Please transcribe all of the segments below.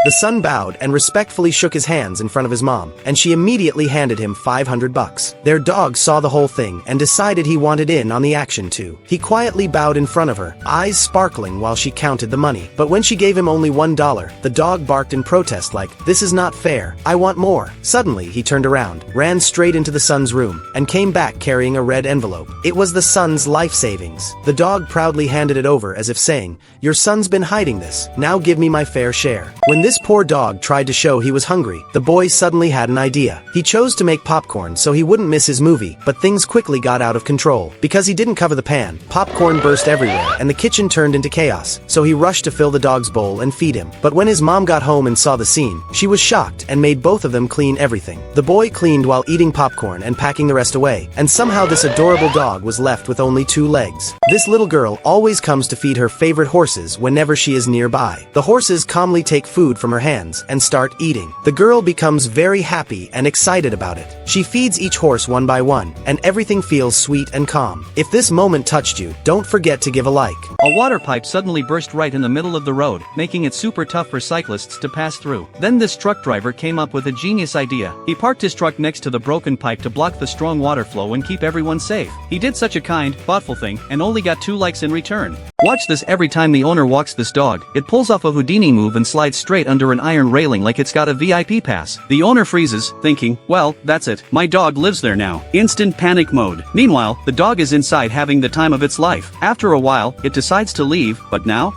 The son bowed and respectfully shook his hands in front of his mom, and she immediately handed him $500. Their dog saw the whole thing and decided he wanted in on the action too. He quietly bowed in front of her, eyes sparkling while she counted the money. But when she gave him only $1, the dog barked in protest like, "This is not fair, I want more." Suddenly, he turned around, ran straight into the son's room, and came back carrying a red envelope. It was the son's life savings. The dog proudly handed it over as if saying, "Your son's been hiding this, now give me my fair share." When this poor dog tried to show he was hungry, the boy suddenly had an idea. He chose to make popcorn so he wouldn't miss his movie, but things quickly got out of control. Because he didn't cover the pan, popcorn burst everywhere and the kitchen turned into chaos, so he rushed to fill the dog's bowl and feed him. But when his mom got home and saw the scene, she was shocked and made both of them clean everything. The boy cleaned while eating popcorn and packing the rest away, and somehow this adorable dog was left with only 2 legs. This little girl always comes to feed her favorite horses whenever she is nearby. The horses calmly take food from her hands and start eating. The girl becomes very happy and excited about it. She feeds each horse one by one, and everything feels sweet and calm. If this moment touched you, don't forget to give a like. A water pipe suddenly burst right in the middle of the road, making it super tough for cyclists to pass through. Then this truck driver came up with a genius idea. He parked his truck next to the broken pipe to block the strong water flow and keep everyone safe. He did such a kind, thoughtful thing, and only got 2 likes in return. Watch this every time the owner walks this dog. It pulls off a Houdini move and slides straight under an iron railing like it's got a VIP pass. The owner freezes, thinking, well, that's it. My dog lives there now. Instant panic mode. Meanwhile, the dog is inside having the time of its life. After a while, it decides to leave, but now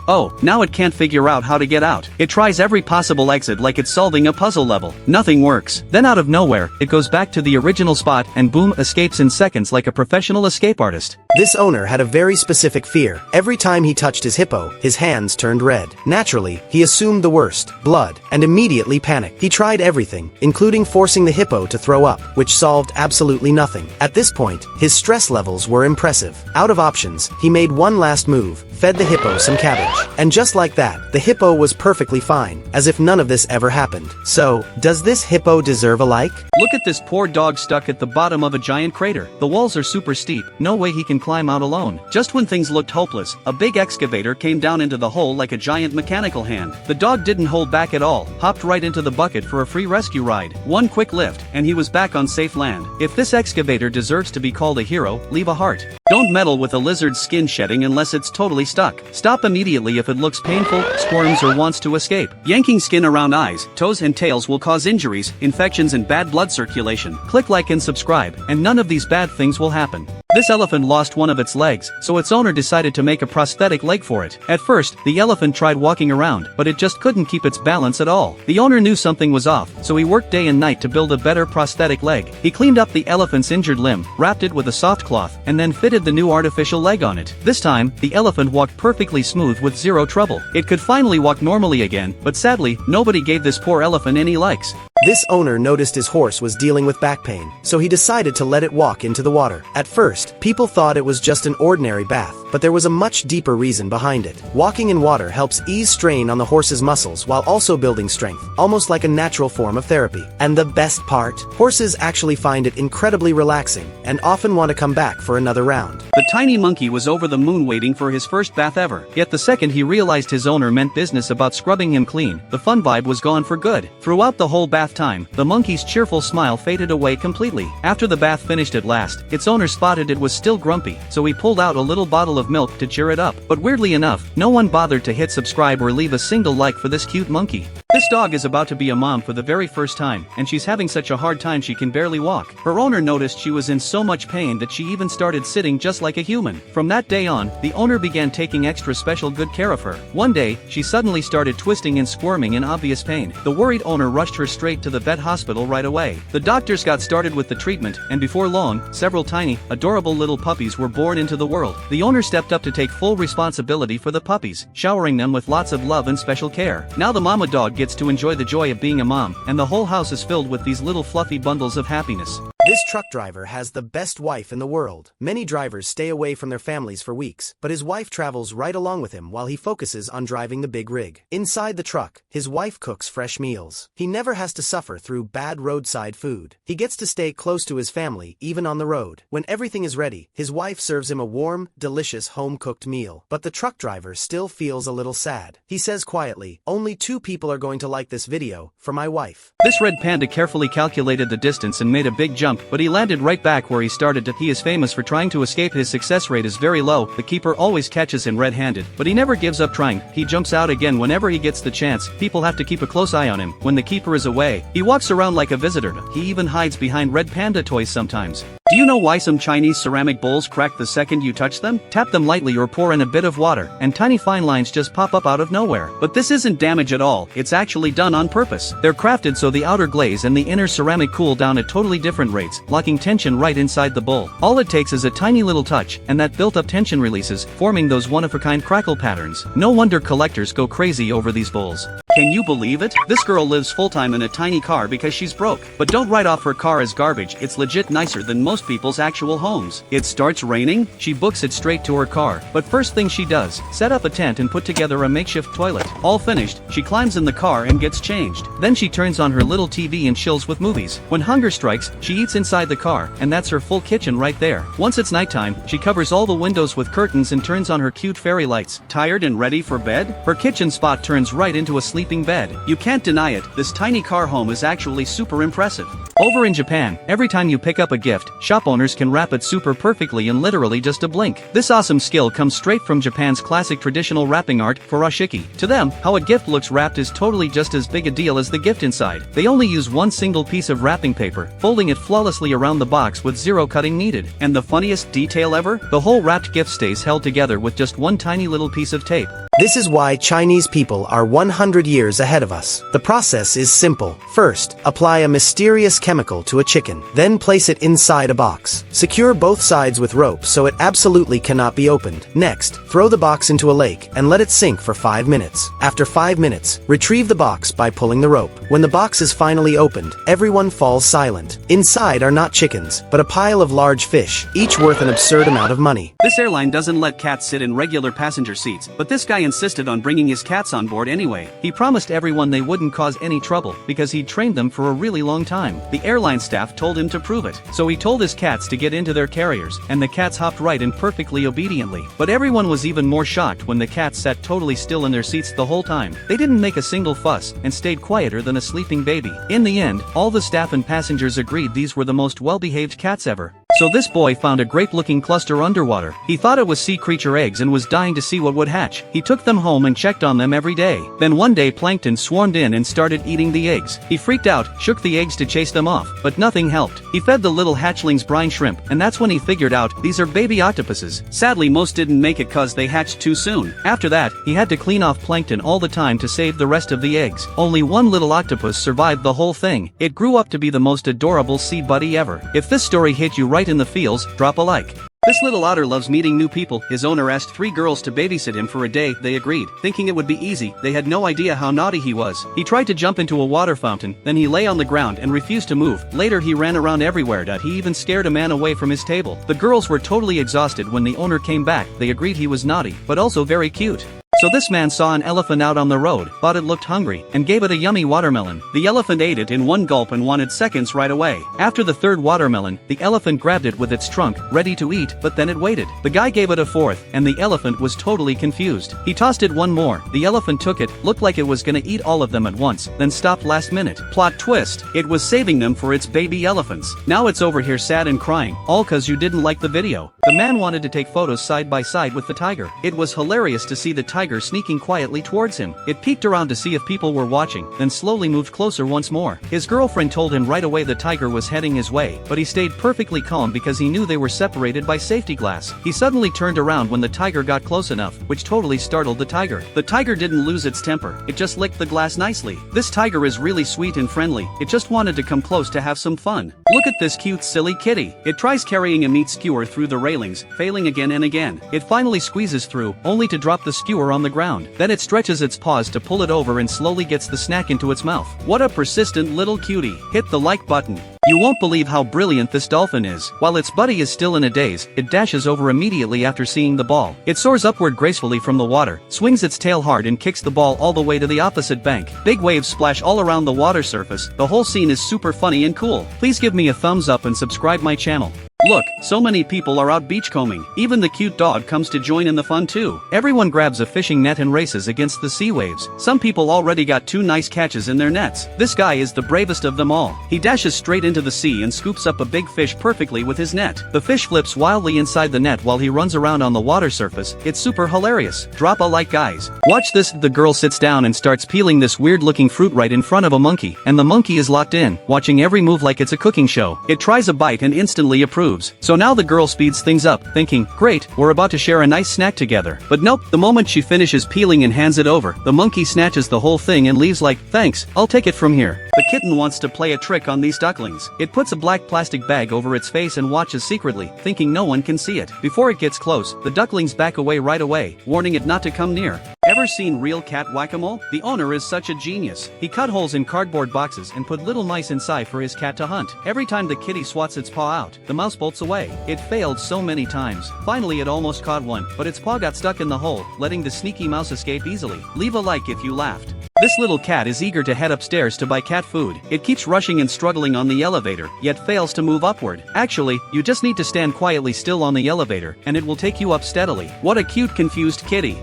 it can't figure out how to get out. It tries every possible exit like it's solving a puzzle level. Nothing works. Then out of nowhere, it goes back to the original spot and boom, escapes in seconds like a professional escape artist. This owner had a very specific fear. Every time he touched his hippo, his hands turned red. Naturally, he assumed the worst, blood, and immediately panicked. He tried everything, including forcing the hippo to throw up, which solved absolutely nothing. At this point, his stress levels were impressive. Out of options, he made one last move, fed the hippo some cabbage. And just like that, the hippo was perfectly fine, as if none of this ever happened. So, does this hippo deserve a like? Look at this poor dog stuck at the bottom of a giant crater. The walls are super steep, no way he can climb out alone. Just when things looked hopeless, a big excavator came down into the hole like a giant mechanical hand. The dog didn't hold back at all, hopped right into the bucket for a free rescue ride. One quick lift, and he was back on safe land. If this excavator deserves to be called a hero, leave a heart. Don't meddle with a lizard's skin shedding unless it's totally stuck. Stop immediately if it looks painful, squirms or wants to escape. Yanking skin around eyes, toes and tails will cause injuries, infections and bad blood circulation. Click like and subscribe, and none of these bad things will happen. This elephant lost one of its legs, so its owner decided to make a prosthetic leg for it. At first, the elephant tried walking around, but it just couldn't keep its balance at all. The owner knew something was off, so he worked day and night to build a better prosthetic leg. He cleaned up the elephant's injured limb, wrapped it with a soft cloth, and then fitted the new artificial leg on it. This time, the elephant walked perfectly smooth with zero trouble. It could finally walk normally again, but sadly, nobody gave this poor elephant any likes. This owner noticed his horse was dealing with back pain, so he decided to let it walk into the water. At first, people thought it was just an ordinary bath, but there was a much deeper reason behind it. Walking in water helps ease strain on the horse's muscles while also building strength, almost like a natural form of therapy. And the best part? Horses actually find it incredibly relaxing, and often want to come back for another round. The tiny monkey was over the moon waiting for his first bath ever. Yet the second he realized his owner meant business about scrubbing him clean, the fun vibe was gone for good. Throughout the whole bath time, the monkey's cheerful smile faded away completely. After the bath finished at last, its owner spotted it was still grumpy, so he pulled out a little bottle of milk to cheer it up. But weirdly enough, no one bothered to hit subscribe or leave a single like for this cute monkey. This dog is about to be a mom for the very first time, and she's having such a hard time she can barely walk. Her owner noticed she was in so much pain that she even started sitting just like a human. From that day on, the owner began taking extra special good care of her. One day, she suddenly started twisting and squirming in obvious pain. The worried owner rushed her straight to the vet hospital right away. The doctors got started with the treatment, and before long, several tiny, adorable little puppies were born into the world. The owner stepped up to take full responsibility for the puppies, showering them with lots of love and special care. Now the mama dog gets to enjoy the joy of being a mom, and the whole house is filled with these little fluffy bundles of happiness. This truck driver has the best wife in the world. Many drivers stay away from their families for weeks, but his wife travels right along with him while he focuses on driving the big rig. Inside the truck, his wife cooks fresh meals. He never has to suffer through bad roadside food. He gets to stay close to his family, even on the road. When everything is ready, his wife serves him a warm, delicious home-cooked meal. But the truck driver still feels a little sad. He says quietly, "Only 2 people are going to like this video, for my wife." This red panda carefully calculated the distance and made a big jump, but he landed right back where he started. He is famous for trying to escape. His success rate is very low. The keeper always catches him red-handed, but he never gives up trying. He jumps out again whenever he gets the chance. People have to keep a close eye on him. When the keeper is away, he walks around like a visitor. He even hides behind red panda toys sometimes. Do you know why some Chinese ceramic bowls crack the second you touch them? Tap them lightly or pour in a bit of water, and tiny fine lines just pop up out of nowhere. But this isn't damage at all. It's actually done on purpose. They're crafted so the outer glaze and the inner ceramic cool down at totally different rates, locking tension right inside the bowl. All it takes is a tiny little touch, and that built-up tension releases, forming those one-of-a-kind crackle patterns. No wonder collectors go crazy over these bowls. Can you believe it? This girl lives full-time in a tiny car because she's broke. But don't write off her car as garbage. It's legit nicer than most people's actual homes. It starts raining, she books it straight to her car. But first thing she does, set up a tent and put together a makeshift toilet. All finished, she climbs in the car and gets changed. Then she turns on her little TV and chills with movies. When hunger strikes, she eats inside the car, and that's her full kitchen right there. Once it's nighttime, she covers all the windows with curtains and turns on her cute fairy lights. Tired and ready for bed? Her kitchen spot turns right into a sleeping bed. You can't deny it, this tiny car home is actually super impressive. Over in Japan, every time you pick up a gift, shop owners can wrap it super perfectly in literally just a blink. This awesome skill comes straight from Japan's classic traditional wrapping art, furoshiki. To them, how a gift looks wrapped is totally just as big a deal as the gift inside. They only use one single piece of wrapping paper, folding it flawlessly around the box with zero cutting needed. And the funniest detail ever? The whole wrapped gift stays held together with just one tiny little piece of tape. This is why Chinese people are 100 years ahead of us. The process is simple. First, apply a mysterious chemical to a chicken. Then place it inside a box. Secure both sides with rope so it absolutely cannot be opened. Next, throw the box into a lake and let it sink for 5 minutes. After 5 minutes, retrieve the box by pulling the rope. When the box is finally opened, everyone falls silent. Inside are not chickens, but a pile of large fish, each worth an absurd amount of money. This airline doesn't let cats sit in regular passenger seats, but this guy insisted on bringing his cats on board anyway. He promised everyone they wouldn't cause any trouble, because he'd trained them for a really long time. The airline staff told him to prove it, so he told his cats to get into their carriers, and the cats hopped right in perfectly obediently. But everyone was even more shocked when the cats sat totally still in their seats the whole time. They didn't make a single fuss, and stayed quieter than a sleeping baby. In the end, all the staff and passengers agreed these were the most well-behaved cats ever. So this boy found a grape-looking cluster underwater. He thought it was sea creature eggs and was dying to see what would hatch. He took them home and checked on them every day. Then one day plankton swarmed in and started eating the eggs. He freaked out, shook the eggs to chase them off, but nothing helped. He fed the little hatchlings brine shrimp, and that's when he figured out these are baby octopuses. Sadly, most didn't make it cause they hatched too soon. After that, he had to clean off plankton all the time to save the rest of the eggs. Only one little octopus survived the whole thing. It grew up to be the most adorable sea buddy ever. If this story hit you right in the feels, drop a like. This little otter loves meeting new people. His owner asked 3 girls to babysit him for a day. They agreed, thinking it would be easy. They had no idea how naughty he was. He tried to jump into a water fountain, then he lay on the ground and refused to move. Later he ran around everywhere. He even scared a man away from his table. The girls were totally exhausted when the owner came back. They agreed he was naughty, but also very cute. So this man saw an elephant out on the road, thought it looked hungry, and gave it a yummy watermelon. The elephant ate it in one gulp and wanted seconds right away. After the 3rd watermelon, the elephant grabbed it with its trunk, ready to eat, but then it waited. The guy gave it a 4th, and the elephant was totally confused. He tossed it one more. The elephant took it, looked like it was gonna eat all of them at once, then stopped last minute. Plot twist, it was saving them for its baby elephants. Now it's over here sad and crying, all cause you didn't like the video. The man wanted to take photos side by side with the tiger. It was hilarious to see the tiger sneaking quietly towards him. It peeked around to see if people were watching, then slowly moved closer once more. His girlfriend told him right away the tiger was heading his way, but he stayed perfectly calm because he knew they were separated by safety glass. He suddenly turned around when the tiger got close enough, which totally startled the tiger. The tiger didn't lose its temper, it just licked the glass nicely. This tiger is really sweet and friendly, it just wanted to come close to have some fun. Look at this cute silly kitty. It tries carrying a meat skewer through the railings, failing again and again. It finally squeezes through, only to drop the skewer on the ground. Then it stretches its paws to pull it over and slowly gets the snack into its mouth. What a persistent little cutie. Hit the like button. You won't believe how brilliant this dolphin is. While its buddy is still in a daze, it dashes over immediately after seeing the ball. It soars upward gracefully from the water, swings its tail hard and kicks the ball all the way to the opposite bank. Big waves splash all around the water surface. The whole scene is super funny and cool. Please give me a thumbs up and subscribe my channel. Look, so many people are out beachcombing. Even the cute dog comes to join in the fun too. Everyone grabs a fishing net and races against the sea waves. Some people already got 2 nice catches in their nets. This guy is the bravest of them all. He dashes straight into the sea and scoops up a big fish perfectly with his net. The fish flips wildly inside the net while he runs around on the water surface. It's super hilarious. Drop a like, guys. Watch this. The girl sits down and starts peeling this weird looking fruit right in front of a monkey, and the monkey is locked in, watching every move like it's a cooking show. It tries a bite and instantly approves. So now the girl speeds things up, thinking, great, we're about to share a nice snack together. But nope, the moment she finishes peeling and hands it over, the monkey snatches the whole thing and leaves like, thanks, I'll take it from here. The kitten wants to play a trick on these ducklings. It puts a black plastic bag over its face and watches secretly, thinking no one can see it. Before it gets close, the ducklings back away right away, warning it not to come near. Ever seen real cat whack-a-mole? The owner is such a genius. He cut holes in cardboard boxes and put little mice inside for his cat to hunt. Every time the kitty swats its paw out, the mouse bolts away. It failed so many times. Finally it almost caught one, but its paw got stuck in the hole, letting the sneaky mouse escape easily. Leave a like if you laughed. This little cat is eager to head upstairs to buy cat food. It keeps rushing and struggling on the elevator, yet fails to move upward. Actually, you just need to stand quietly still on the elevator, and it will take you up steadily. What a cute confused kitty.